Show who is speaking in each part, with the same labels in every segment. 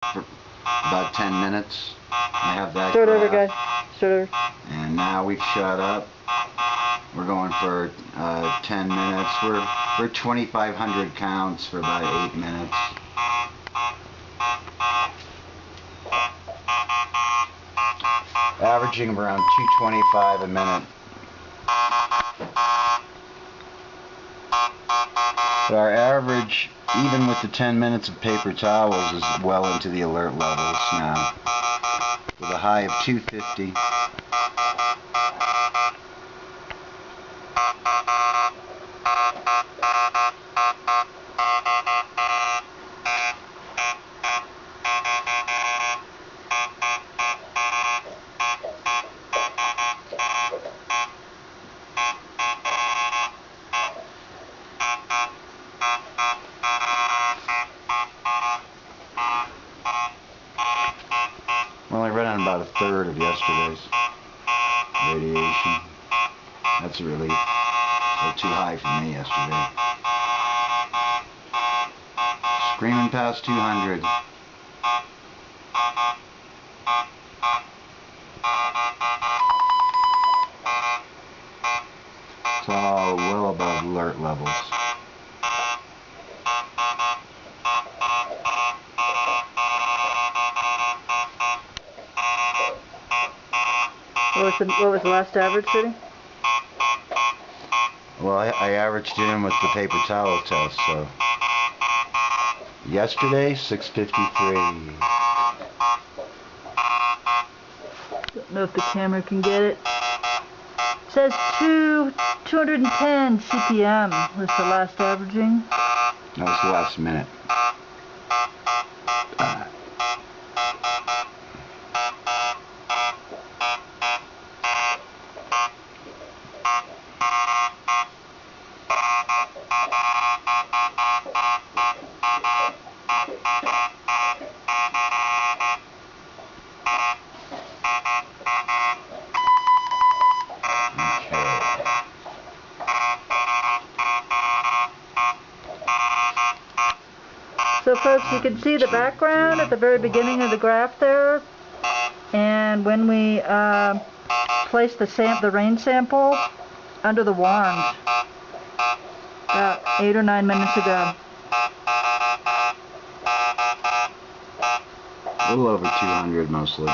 Speaker 1: for about 10 minutes. I have that
Speaker 2: Start over,
Speaker 1: graph.
Speaker 2: guys. Start over.
Speaker 1: And now we've shut up. We're going for 10 minutes. We're 2,500 counts for about 8 minutes. Averaging around 225 a minute. But our average, even with the 10 minutes of paper towels, is well into the alert levels now, with a high of 250. We only ran on about a third of yesterday's radiation. That's a relief. A little too high for me yesterday. Screaming past 200. It's all well above alert levels.
Speaker 2: What was the last average, City?
Speaker 1: Well, I averaged it in with the paper towel test, so yesterday 653.
Speaker 2: Don't know if the camera can get it. It says 210 CPM was the last averaging.
Speaker 1: That was the last minute.
Speaker 2: So folks, you can see the background at the very beginning of the graph there, and when we place the rain sample under the wand about 8 or 9 minutes ago.
Speaker 1: A little over 200 mostly.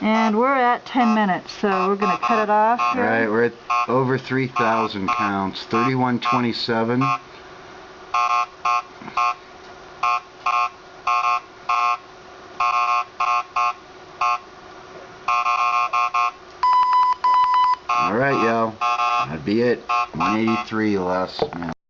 Speaker 2: And we're at 10 minutes, so we're going to cut it off here.
Speaker 1: Alright, we're at over 3,000 counts, 3127. Alright, yo, that'd be it. 183 last minute.